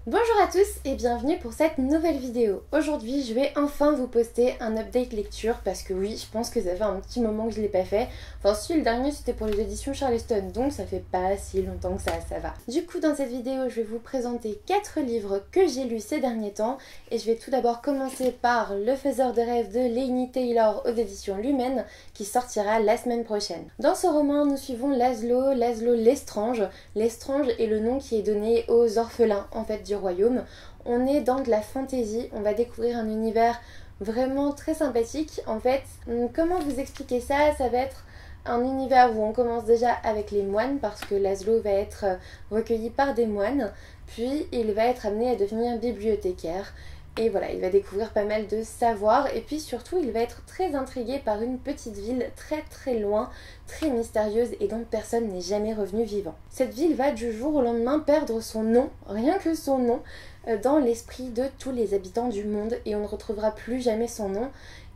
Bonjour à tous et bienvenue pour cette nouvelle vidéo. Aujourd'hui je vais enfin vous poster un update lecture parce que oui, je pense que ça fait un petit moment que je l'ai pas fait. Enfin si, le dernier c'était pour les éditions Charleston, donc ça fait pas si longtemps que ça va. Du coup dans cette vidéo je vais vous présenter 4 livres que j'ai lus ces derniers temps et je vais tout d'abord commencer par Le Faiseur de rêves de Laini Taylor aux éditions Lumen qui sortira la semaine prochaine. Dans ce roman nous suivons Laszlo Lestrange. Lestrange est le nom qui est donné aux orphelins en fait du royaume. On est dans de la fantasy, on va découvrir un univers vraiment très sympathique. En fait, comment vous expliquer ça? Ça va être un univers où on commence déjà avec les moines parce que Laszlo va être recueilli par des moines, puis il va être amené à devenir bibliothécaire. Et voilà, il va découvrir pas mal de savoir et puis surtout il va être très intrigué par une petite ville très loin, très mystérieuse et dont personne n'est jamais revenu vivant. Cette ville va du jour au lendemain perdre son nom, rien que son nom, dans l'esprit de tous les habitants du monde et on ne retrouvera plus jamais son nom.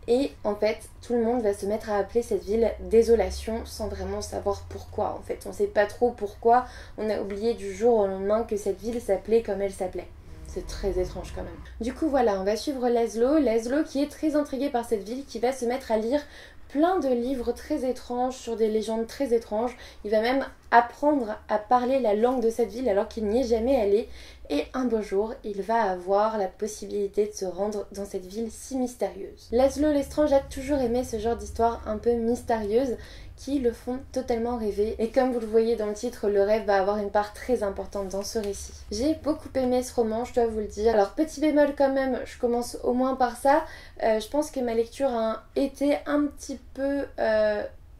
Et en fait, tout le monde va se mettre à appeler cette ville Désolation sans vraiment savoir pourquoi. En fait, on sait pas trop pourquoi, on a oublié du jour au lendemain que cette ville s'appelait comme elle s'appelait. C'est très étrange quand même. Du coup voilà, on va suivre Laszlo qui est très intrigué par cette ville, qui va se mettre à lire plein de livres très étranges sur des légendes très étranges. Il va même apprendre à parler la langue de cette ville alors qu'il n'y est jamais allé. Et un beau jour, il va avoir la possibilité de se rendre dans cette ville si mystérieuse. Laszlo Lestrange a toujours aimé ce genre d'histoire un peu mystérieuse qui le font totalement rêver. Et comme vous le voyez dans le titre, le rêve va avoir une part très importante dans ce récit. J'ai beaucoup aimé ce roman, je dois vous le dire. Alors petit bémol quand même, je commence au moins par ça. Je pense que ma lecture a été un petit peu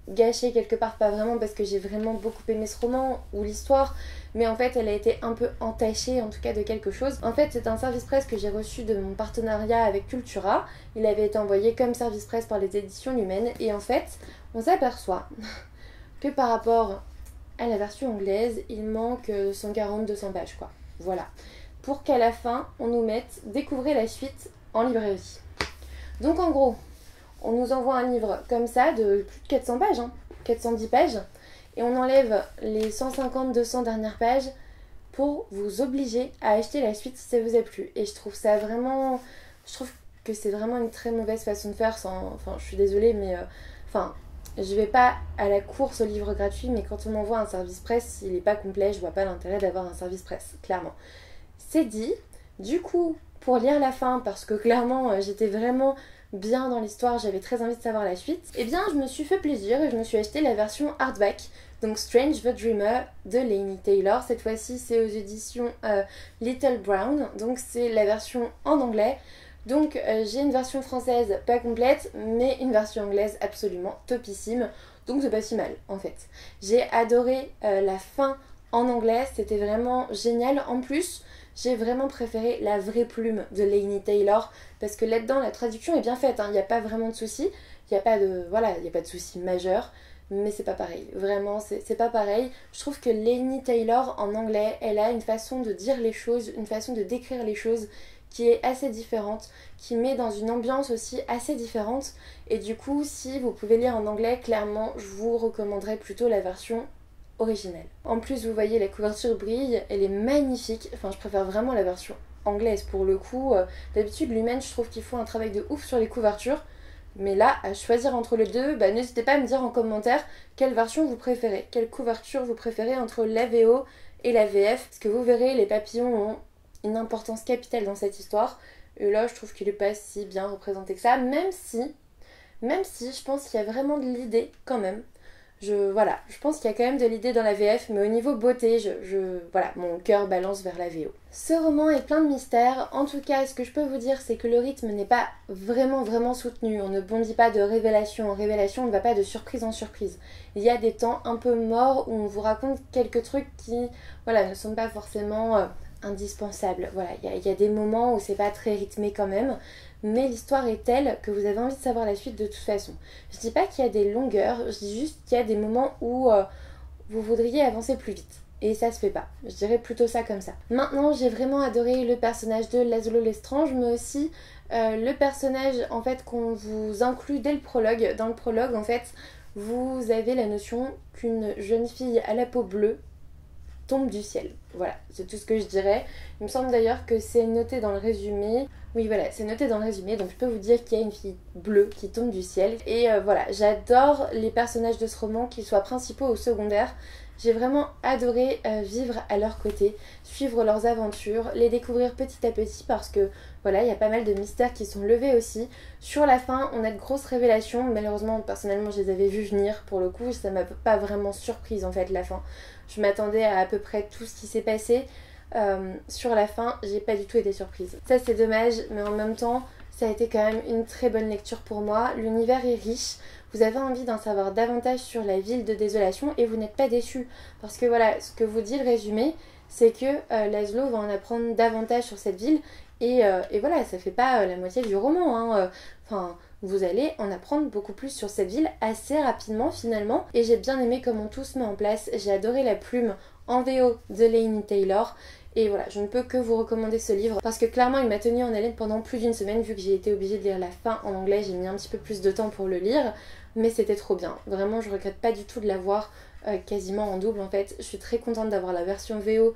gâchée quelque part, pas vraiment parce que j'ai vraiment beaucoup aimé ce roman ou l'histoire, mais en fait elle a été un peu entachée en tout cas de quelque chose. En fait c'est un service presse que j'ai reçu de mon partenariat avec Cultura. Il avait été envoyé comme service presse par les éditions Lumen et en fait on s'aperçoit que par rapport à la version anglaise il manque 140-200 pages quoi. Voilà. Pour qu'à la fin on nous mette découvrir la suite en librairie. Donc en gros on nous envoie un livre comme ça de plus de 400 pages, 410 pages, et on enlève les 150-200 dernières pages pour vous obliger à acheter la suite si ça vous a plu. Et je trouve ça vraiment... Je trouve que c'est vraiment une très mauvaise façon de faire sans... Enfin, je suis désolée, mais... je vais pas à la course au livre gratuit, mais quand on m'envoie un service presse, s'il n'est pas complet, je vois pas l'intérêt d'avoir un service presse, clairement. C'est dit. Du coup, pour lire la fin, parce que clairement, j'étais vraiment bien dans l'histoire, j'avais très envie de savoir la suite, et bien je me suis fait plaisir et je me suis acheté la version hardback, donc Strange the Dreamer de Laini Taylor. Cette fois-ci c'est aux éditions Little Brown, donc c'est la version en anglais. Donc j'ai une version française pas complète, mais une version anglaise absolument topissime, donc c'est pas si mal en fait. J'ai adoré la fin en anglais, c'était vraiment génial. En plus, j'ai vraiment préféré la vraie plume de Laini Taylor parce que là-dedans la traduction est bien faite, il n'y a pas vraiment de soucis, il n'y a pas de soucis majeurs, mais c'est pas pareil, vraiment c'est pas pareil. Je trouve que Laini Taylor en anglais, elle a une façon de dire les choses, une façon de décrire les choses qui est assez différente, qui met dans une ambiance aussi assez différente, et du coup si vous pouvez lire en anglais, clairement je vous recommanderais plutôt la version originelle. En plus vous voyez la couverture brille, elle est magnifique, enfin je préfère vraiment la version anglaise pour le coup. D'habitude Lumen je trouve qu'ils font un travail de ouf sur les couvertures, mais là à choisir entre les deux, n'hésitez pas à me dire en commentaire quelle version vous préférez, quelle couverture vous préférez entre la VO et la VF, parce que vous verrez les papillons ont une importance capitale dans cette histoire, et là je trouve qu'il est pas si bien représenté que ça, même si je pense qu'il y a vraiment de l'idée quand même. Je pense qu'il y a quand même de l'idée dans la VF, mais au niveau beauté, voilà, mon cœur balance vers la VO. Ce roman est plein de mystères. En tout cas, ce que je peux vous dire, c'est que le rythme n'est pas vraiment soutenu. On ne bondit pas de révélation en révélation, on ne va pas de surprise en surprise. Il y a des temps un peu morts où on vous raconte quelques trucs qui, ne sont pas forcément indispensables. Voilà, il y a des moments où c'est pas très rythmé quand même, mais l'histoire est telle que vous avez envie de savoir la suite de toute façon. Je dis pas qu'il y a des longueurs, je dis juste qu'il y a des moments où vous voudriez avancer plus vite. Et ça se fait pas. Je dirais plutôt ça comme ça. Maintenant, j'ai vraiment adoré le personnage de Laszlo Lestrange, mais aussi le personnage en fait qu'on vous inclut dès le prologue. Dans le prologue, en fait, vous avez la notion qu'une jeune fille à la peau bleue tombe du ciel. Voilà, c'est tout ce que je dirais. Il me semble d'ailleurs que c'est noté dans le résumé. Oui voilà, c'est noté dans le résumé, donc je peux vous dire qu'il y a une fille bleue qui tombe du ciel. Et voilà, j'adore les personnages de ce roman, qu'ils soient principaux ou secondaires. J'ai vraiment adoré vivre à leur côté, suivre leurs aventures, les découvrir petit à petit parce que voilà, il y a pas mal de mystères qui sont levés aussi. Sur la fin, on a de grosses révélations. Malheureusement, personnellement, je les avais vues venir pour le coup. Ça m'a pas vraiment surprise en fait la fin. Je m'attendais à peu près tout ce qui s'est passé. Sur la fin, j'ai pas du tout été surprise. Ça c'est dommage, mais en même temps, ça a été quand même une très bonne lecture pour moi. L'univers est riche. Vous avez envie d'en savoir davantage sur la ville de Désolation et vous n'êtes pas déçus. Parce que voilà, ce que vous dit le résumé, c'est que Laszlo va en apprendre davantage sur cette ville. Et voilà, ça fait pas la moitié du roman. Hein. Enfin, vous allez en apprendre beaucoup plus sur cette ville assez rapidement finalement. Et j'ai bien aimé comment tout se met en place. J'ai adoré la plume en VO de Laini Taylor. Et voilà, je ne peux que vous recommander ce livre parce que clairement il m'a tenu en haleine pendant plus d'une semaine vu que j'ai été obligée de lire la fin en anglais. J'ai mis un petit peu plus de temps pour le lire, mais c'était trop bien. Vraiment, je regrette pas du tout de l'avoir quasiment en double en fait. Je suis très contente d'avoir la version VO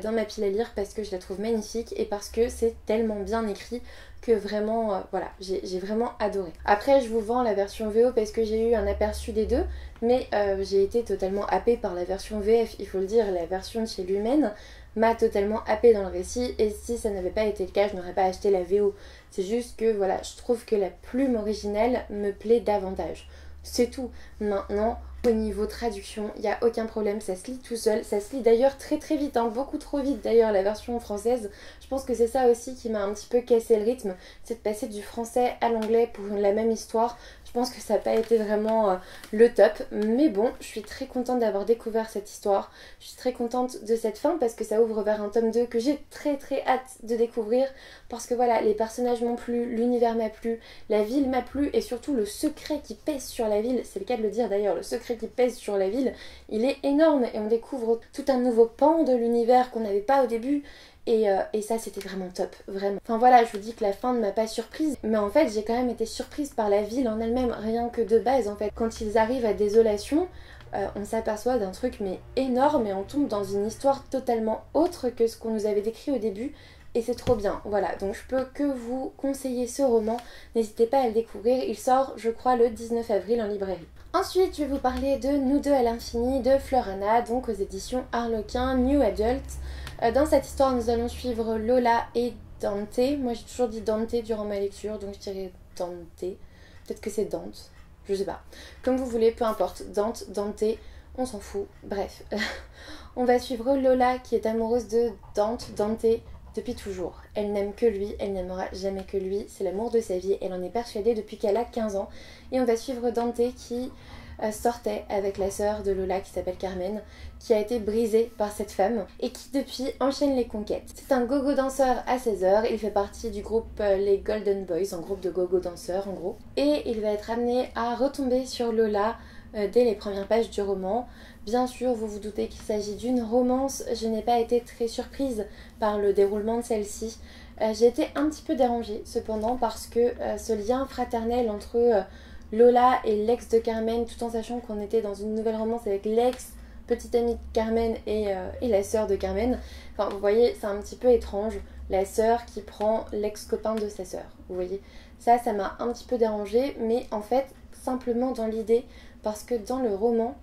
dans ma pile à lire parce que je la trouve magnifique et parce que c'est tellement bien écrit que vraiment, voilà, j'ai vraiment adoré. Après, je vous vends la version VO parce que j'ai eu un aperçu des deux, mais j'ai été totalement happée par la version VF, il faut le dire. La version de chez Lumen m'a totalement happée dans le récit et si ça n'avait pas été le cas, je n'aurais pas acheté la VO. C'est juste que voilà, je trouve que la plume originale me plaît davantage. C'est tout. Maintenant, au niveau traduction, il n'y a aucun problème, ça se lit tout seul. Ça se lit d'ailleurs très très vite, hein, beaucoup trop vite d'ailleurs la version française. Je pense que c'est ça aussi qui m'a un petit peu cassé le rythme, c'est de passer du français à l'anglais pour la même histoire. Je pense que ça n'a pas été vraiment le top, mais bon, je suis très contente d'avoir découvert cette histoire. Je suis très contente de cette fin parce que ça ouvre vers un tome 2 que j'ai très très hâte de découvrir. Parce que voilà, les personnages m'ont plu, l'univers m'a plu, la ville m'a plu et surtout le secret qui pèse sur la ville, c'est le cas de le dire d'ailleurs, le secret qui pèse sur la ville, il est énorme et on découvre tout un nouveau pan de l'univers qu'on n'avait pas au début. Et ça c'était vraiment top, vraiment. Enfin voilà, je vous dis que la fin ne m'a pas surprise, mais en fait j'ai quand même été surprise par la ville en elle-même, rien que de base en fait. Quand ils arrivent à Désolation, on s'aperçoit d'un truc mais énorme et on tombe dans une histoire totalement autre que ce qu'on nous avait décrit au début. Et c'est trop bien, voilà, donc je peux que vous conseiller ce roman, n'hésitez pas à le découvrir, il sort je crois le 19 avril en librairie. Ensuite je vais vous parler de Nous deux à l'infini de Florana, donc aux éditions Harlequin New Adult. Dans cette histoire nous allons suivre Lola et Dante, moi j'ai toujours dit Dante durant ma lecture, donc je dirais Dante, peut-être que c'est Dante, je sais pas, comme vous voulez, peu importe, Dante, on s'en fout, bref. On va suivre Lola qui est amoureuse de Dante depuis toujours. Elle n'aime que lui, elle n'aimera jamais que lui, c'est l'amour de sa vie, elle en est persuadée depuis qu'elle a 15 ans. Et on va suivre Dante qui sortait avec la sœur de Lola qui s'appelle Carmen, qui a été brisée par cette femme et qui depuis enchaîne les conquêtes. C'est un gogo danseur à 16h, il fait partie du groupe les Golden Boys, un groupe de gogo danseurs en gros. Et il va être amené à retomber sur Lola dès les premières pages du roman. Bien sûr, vous vous doutez qu'il s'agit d'une romance, je n'ai pas été très surprise par le déroulement de celle-ci. J'ai été un petit peu dérangée cependant parce que ce lien fraternel entre Lola et l'ex de Carmen, tout en sachant qu'on était dans une nouvelle romance avec l'ex petite amie de Carmen et la sœur de Carmen. Enfin, vous voyez, c'est un petit peu étrange, la sœur qui prend l'ex-copain de sa sœur. Vous voyez, ça m'a un petit peu dérangée, mais en fait, simplement dans l'idée, parce que dans le roman,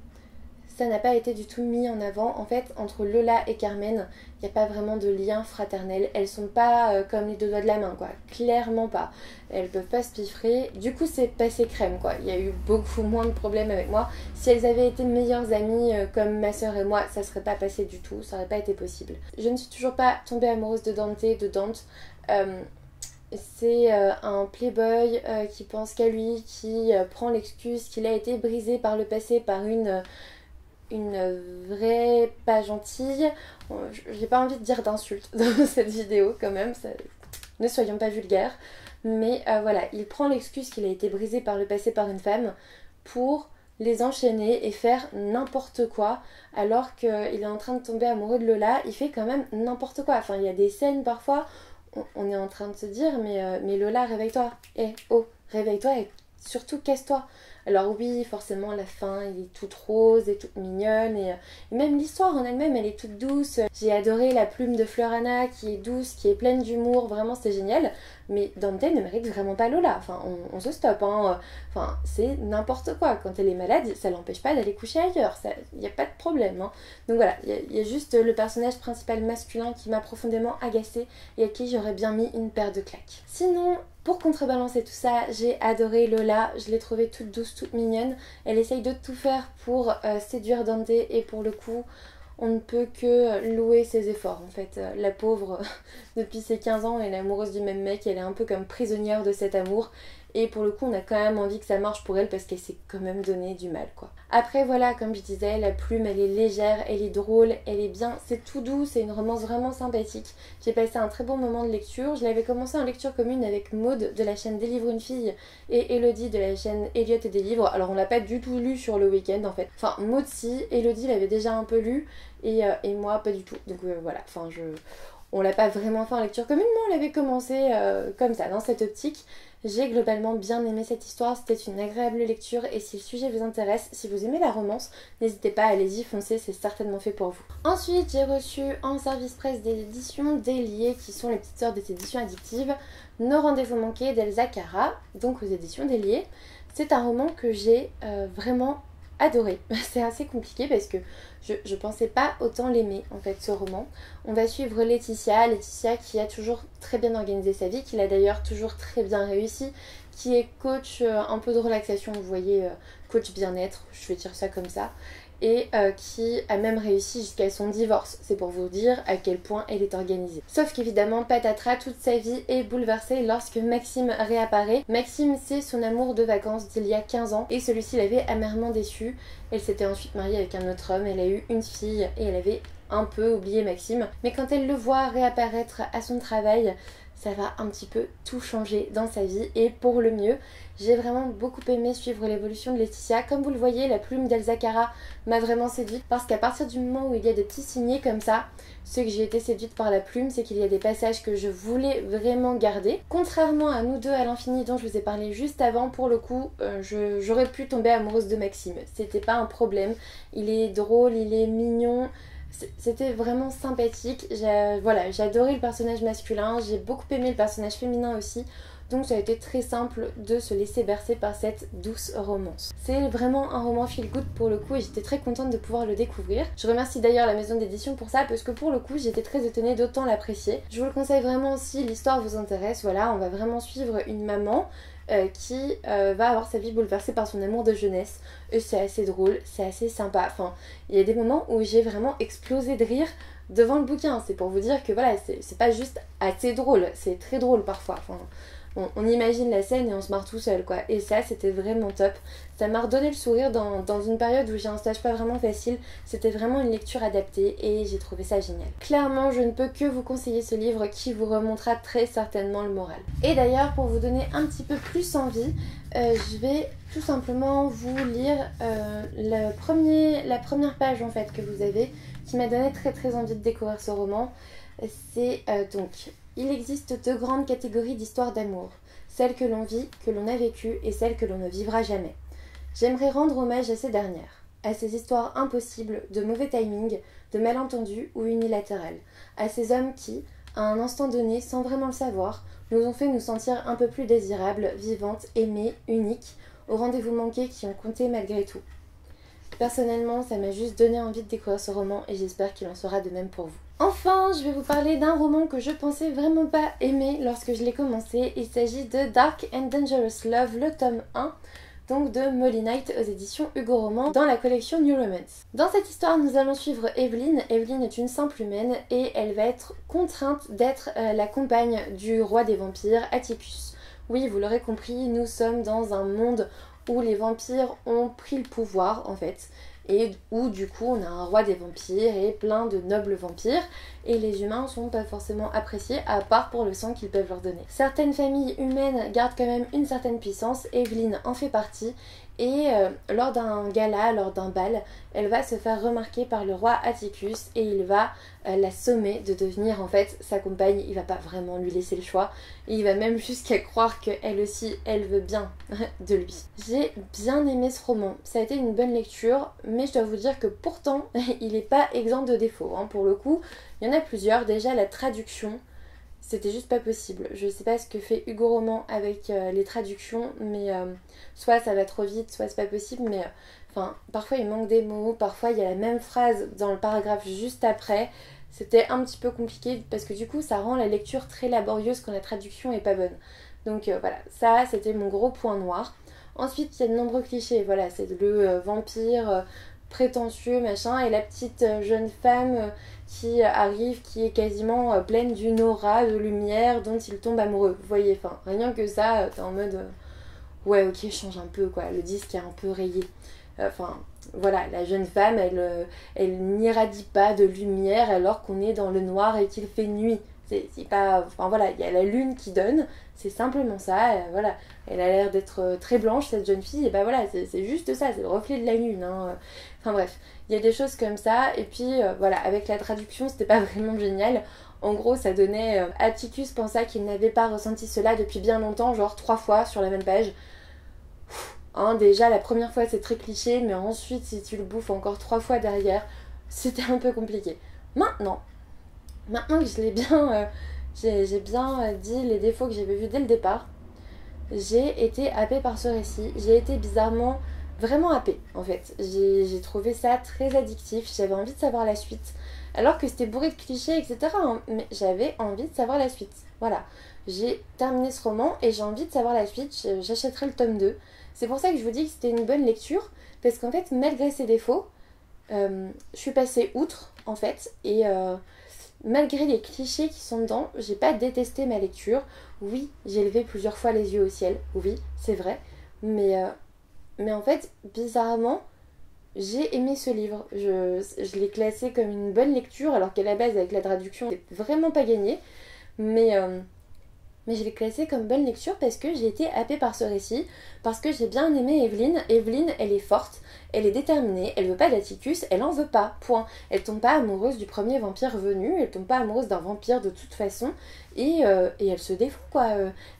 ça n'a pas été du tout mis en avant. En fait, entre Lola et Carmen, il n'y a pas vraiment de lien fraternel. Elles sont pas comme les deux doigts de la main, quoi. Clairement pas. Elles peuvent pas se piffrer. Du coup, c'est passé crème, quoi. Il y a eu beaucoup moins de problèmes avec moi. Si elles avaient été meilleures amies comme ma soeur et moi, ça serait pas passé du tout. Ça aurait pas été possible. Je ne suis toujours pas tombée amoureuse de Dante. C'est un playboy qui pense qu'à lui, qui prend l'excuse qu'il a été brisé par le passé par une vraie pas gentille. J'ai pas envie de dire d'insulte dans cette vidéo quand même, ne soyons pas vulgaires. Mais voilà, il prend l'excuse qu'il a été brisé par le passé par une femme pour les enchaîner et faire n'importe quoi alors qu'il est en train de tomber amoureux de Lola. Il fait quand même n'importe quoi. Enfin, il y a des scènes parfois, on est en train de se dire mais Lola, réveille-toi. Oh, réveille-toi et surtout casse-toi. Alors oui, forcément la fin elle est toute rose et toute mignonne et même l'histoire en elle-même elle est toute douce. J'ai adoré la plume de Fleur Anna qui est douce, qui est pleine d'humour, vraiment c'était génial. Mais Dante ne mérite vraiment pas Lola, enfin on se stoppe hein. Enfin c'est n'importe quoi, quand elle est malade ça l'empêche pas d'aller coucher ailleurs, il n'y a pas de problème hein. Donc voilà, il y a juste le personnage principal masculin qui m'a profondément agacée et à qui j'aurais bien mis une paire de claques. Sinon, pour contrebalancer tout ça, j'ai adoré Lola, je l'ai trouvée toute douce, toute mignonne. Elle essaye de tout faire pour séduire Dante et pour le coup, on ne peut que louer ses efforts en fait. La pauvre, depuis ses 15 ans, elle est amoureuse du même mec, elle est un peu comme prisonnière de cet amour. Et pour le coup, on a quand même envie que ça marche pour elle parce qu'elle s'est quand même donné du mal quoi. Après voilà, comme je disais, la plume elle est légère, elle est drôle, elle est bien, c'est tout doux, c'est une romance vraiment sympathique. J'ai passé un très bon moment de lecture. Je l'avais commencé en lecture commune avec Maude de la chaîne Délivre une fille et Elodie de la chaîne Elliot et des livres. Alors on l'a pas du tout lu sur le week-end en fait. Enfin Maude si, Elodie l'avait déjà un peu lu et moi pas du tout. Donc voilà, enfin on l'a pas vraiment fait en lecture commune, mais on l'avait commencé comme ça, dans cette optique. J'ai globalement bien aimé cette histoire, c'était une agréable lecture et si le sujet vous intéresse, si vous aimez la romance, n'hésitez pas, allez-y, foncez, c'est certainement fait pour vous. Ensuite, j'ai reçu en service presse des éditions Déliées, qui sont les petites sœurs des éditions addictives, Nos rendez-vous manqués d'Elsa Cara, donc aux éditions Déliées. C'est un roman que j'ai vraiment adoré. C'est assez compliqué parce que je pensais pas autant l'aimer en fait ce roman. On va suivre Laetitia qui a toujours très bien organisé sa vie, qui l'a d'ailleurs toujours très bien réussi, qui est coach un peu de relaxation, vous voyez, coach bien-être, je vais dire ça comme ça, et qui a même réussi jusqu'à son divorce. C'est pour vous dire à quel point elle est organisée. Sauf qu'évidemment, patatras, toute sa vie est bouleversée lorsque Maxime réapparaît. Maxime, c'est son amour de vacances d'il y a 15 ans et celui-ci l'avait amèrement déçue. Elle s'était ensuite mariée avec un autre homme, elle a eu une fille et elle avait un peu oublié Maxime. Mais quand elle le voit réapparaître à son travail, ça va un petit peu tout changer dans sa vie et pour le mieux. J'ai vraiment beaucoup aimé suivre l'évolution de Laetitia. Comme vous le voyez, la plume d'Elsa Cara m'a vraiment séduite parce qu'à partir du moment où il y a des petits signets comme ça, ce que j'ai été séduite par la plume, c'est qu'il y a des passages que je voulais vraiment garder. Contrairement à Nous deux à l'infini dont je vous ai parlé juste avant, pour le coup, j'aurais pu tomber amoureuse de Maxime. C'était pas un problème. Il est drôle, il est mignon. C'était vraiment sympathique, voilà, j'ai adoré le personnage masculin, j'ai beaucoup aimé le personnage féminin aussi, donc ça a été très simple de se laisser bercer par cette douce romance. C'est vraiment un roman feel good pour le coup et j'étais très contente de pouvoir le découvrir. Je remercie d'ailleurs la maison d'édition pour ça parce que pour le coup j'étais très étonnée d'autant l'apprécier. Je vous le conseille vraiment si l'histoire vous intéresse, voilà, on va vraiment suivre une maman qui va avoir sa vie bouleversée par son amour de jeunesse et c'est assez drôle, c'est assez sympa, enfin il y a des moments où j'ai vraiment explosé de rire devant le bouquin, c'est pour vous dire que voilà, c'est pas juste assez drôle, c'est très drôle parfois, enfin on imagine la scène et on se marre tout seul quoi, et ça c'était vraiment top, ça m'a redonné le sourire dans une période où j'ai un stage pas vraiment facile, c'était vraiment une lecture adaptée et j'ai trouvé ça génial. Clairement je ne peux que vous conseiller ce livre qui vous remontera très certainement le moral. Et d'ailleurs pour vous donner un petit peu plus envie, je vais tout simplement vous lire la première page en fait que vous avez qui m'a donné très envie de découvrir ce roman. C'est donc: il existe deux grandes catégories d'histoires d'amour, celles que l'on vit, que l'on a vécues et celles que l'on ne vivra jamais. J'aimerais rendre hommage à ces dernières, à ces histoires impossibles, de mauvais timing, de malentendus ou unilatérales, à ces hommes qui, à un instant donné, sans vraiment le savoir, nous ont fait nous sentir un peu plus désirables, vivantes, aimées, uniques, aux rendez-vous manqués qui ont compté malgré tout. Personnellement, ça m'a juste donné envie de découvrir ce roman et j'espère qu'il en sera de même pour vous. Enfin, je vais vous parler d'un roman que je pensais vraiment pas aimer lorsque je l'ai commencé. Il s'agit de Dark and Dangerous Love, le tome 1, donc de Molly Knight aux éditions Hugo Roman dans la collection New Romance. Dans cette histoire, nous allons suivre Evelyn. Evelyn est une simple humaine et elle va être contrainte d'être la compagne du roi des vampires, Atticus. Oui, vous l'aurez compris, nous sommes dans un monde où les vampires ont pris le pouvoir en fait, et où du coup on a un roi des vampires et plein de nobles vampires, et les humains sont pas forcément appréciés à part pour le sang qu'ils peuvent leur donner. Certaines familles humaines gardent quand même une certaine puissance, Evelyn en fait partie, Et lors d'un gala, lors d'un bal, elle va se faire remarquer par le roi Atticus et il va la sommer de devenir en fait sa compagne. Il va pas vraiment lui laisser le choix et il va même jusqu'à croire qu'elle aussi, elle veut bien de lui. J'ai bien aimé ce roman, ça a été une bonne lecture, mais je dois vous dire que pourtant il n'est pas exempt de défauts. Pour le coup, il y en a plusieurs. Déjà la traduction, c'était juste pas possible. Je sais pas ce que fait Hugo Roman avec les traductions, mais soit ça va trop vite, soit c'est pas possible, mais enfin, parfois il manque des mots, parfois il y a la même phrase dans le paragraphe juste après. C'était un petit peu compliqué parce que du coup ça rend la lecture très laborieuse quand la traduction est pas bonne. Donc voilà, ça c'était mon gros point noir. Ensuite il y a de nombreux clichés, voilà, c'est le vampire prétentieux, machin, et la petite jeune femme qui arrive, qui est quasiment pleine d'une aura de lumière dont il tombe amoureux. Vous voyez, enfin, rien que ça, t'es en mode ouais, ok, change un peu, quoi. Le disque est un peu rayé. Enfin, voilà, la jeune femme, elle n'irradie pas de lumière alors qu'on est dans le noir et qu'il fait nuit. C'est pas... Enfin voilà, il y a la lune qui donne, c'est simplement ça, voilà. Elle a l'air d'être très blanche, cette jeune fille, et bah voilà, c'est juste ça, c'est le reflet de la lune, hein. Enfin bref, il y a des choses comme ça, et puis voilà, avec la traduction, c'était pas vraiment génial. En gros, ça donnait... Atticus pensa qu'il n'avait pas ressenti cela depuis bien longtemps, genre 3 fois sur la même page. Déjà, la première fois, c'est très cliché, mais ensuite, si tu le bouffes encore 3 fois derrière, c'était un peu compliqué. Maintenant que je l'ai bien, j'ai bien dit les défauts que j'avais vus dès le départ, j'ai été happée par ce récit. J'ai été bizarrement vraiment happée en fait. J'ai trouvé ça très addictif, j'avais envie de savoir la suite. Alors que c'était bourré de clichés, etc. Mais j'avais envie de savoir la suite. Voilà. J'ai terminé ce roman et j'ai envie de savoir la suite. J'achèterai le tome 2. C'est pour ça que je vous dis que c'était une bonne lecture. Parce qu'en fait, malgré ses défauts, je suis passée outre en fait. Et malgré les clichés qui sont dedans, j'ai pas détesté ma lecture. Oui, j'ai levé plusieurs fois les yeux au ciel. Oui, c'est vrai. Mais en fait, bizarrement, j'ai aimé ce livre. Je l'ai classé comme une bonne lecture, alors qu'à la base, avec la traduction, c'est vraiment pas gagné. Mais je l'ai classé comme bonne lecture parce que j'ai été happée par ce récit, parce que j'ai bien aimé Evelyn. Evelyn, elle est forte, elle est déterminée, elle veut pas d'Atticus, elle en veut pas, point. Elle tombe pas amoureuse du premier vampire venu, elle tombe pas amoureuse d'un vampire de toute façon, et elle se défend quoi.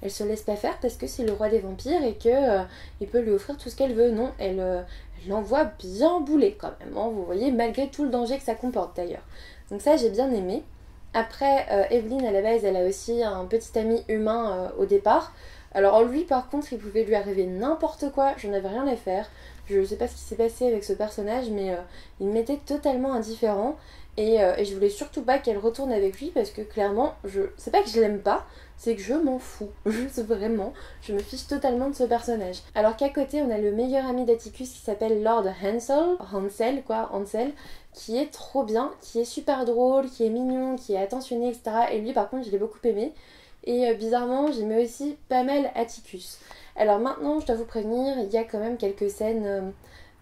Elle se laisse pas faire parce que c'est le roi des vampires et que il peut lui offrir tout ce qu'elle veut. Non, elle l'envoie bien bouler quand même, hein, vous voyez, malgré tout le danger que ça comporte d'ailleurs. Donc ça, j'ai bien aimé. Après, Evelyn, à la base, elle a aussi un petit ami humain au départ. Alors lui, par contre, il pouvait lui arriver n'importe quoi, j'en avais rien à faire. Je sais pas ce qui s'est passé avec ce personnage, mais il m'était totalement indifférent. Et je voulais surtout pas qu'elle retourne avec lui parce que clairement, c'est pas que je l'aime pas, c'est que je m'en fous. Juste vraiment, je me fiche totalement de ce personnage. Alors qu'à côté, on a le meilleur ami d'Atticus qui s'appelle Lord Hansel, qui est trop bien, qui est super drôle, qui est mignon, qui est attentionné, etc. Et lui, par contre, je l'ai beaucoup aimé. Et bizarrement, j'aimais aussi pas mal Atticus. Alors maintenant, je dois vous prévenir, il y a quand même quelques scènes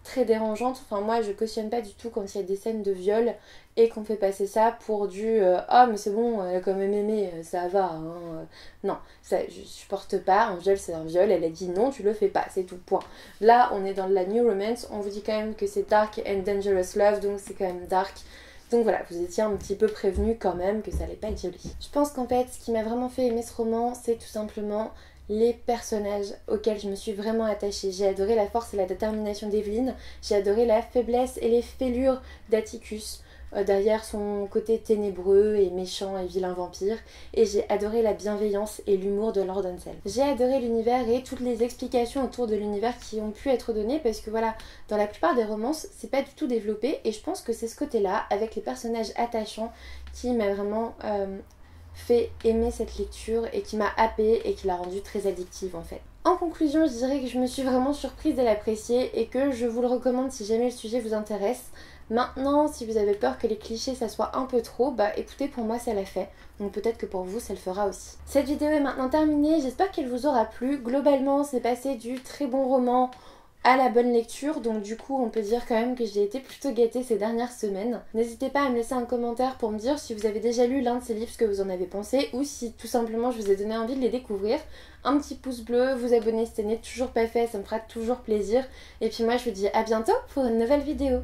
très dérangeantes. Enfin, moi, je cautionne pas du tout quand il y a des scènes de viol et qu'on fait passer ça pour du ah, mais c'est bon, elle a quand même aimé, ça va. Hein. Non, ça, je supporte pas. Un viol, c'est un viol. Elle a dit non, tu le fais pas, c'est tout, point. Là, on est dans la New Romance. On vous dit quand même que c'est Dark and Dangerous Love, donc c'est quand même dark. Donc voilà, vous étiez un petit peu prévenu quand même que ça allait pas être joli. Je pense qu'en fait, ce qui m'a vraiment fait aimer ce roman, c'est tout simplement les personnages auxquels je me suis vraiment attachée. J'ai adoré la force et la détermination d'Evelyn, j'ai adoré la faiblesse et les fêlures d'Atticus, derrière son côté ténébreux et méchant et vilain vampire, et j'ai adoré la bienveillance et l'humour de Lord Hansel. J'ai adoré l'univers et toutes les explications autour de l'univers qui ont pu être données, parce que voilà, dans la plupart des romances, c'est pas du tout développé, et je pense que c'est ce côté-là, avec les personnages attachants, qui m'a vraiment fait aimer cette lecture et qui m'a happée et qui l'a rendue très addictive en fait. En conclusion, je dirais que je me suis vraiment surprise à l'apprécier et que je vous le recommande si jamais le sujet vous intéresse. Maintenant, si vous avez peur que les clichés ça soit un peu trop, bah écoutez, pour moi ça l'a fait, donc peut-être que pour vous ça le fera aussi. Cette vidéo est maintenant terminée, j'espère qu'elle vous aura plu. Globalement, c'est passé du très bon roman à la bonne lecture, donc du coup on peut dire quand même que j'ai été plutôt gâtée ces dernières semaines. N'hésitez pas à me laisser un commentaire pour me dire si vous avez déjà lu l'un de ces livres, ce que vous en avez pensé, ou si tout simplement je vous ai donné envie de les découvrir. Un petit pouce bleu, vous abonner si ce n'est toujours pas fait, ça me fera toujours plaisir. Et puis moi je vous dis à bientôt pour une nouvelle vidéo.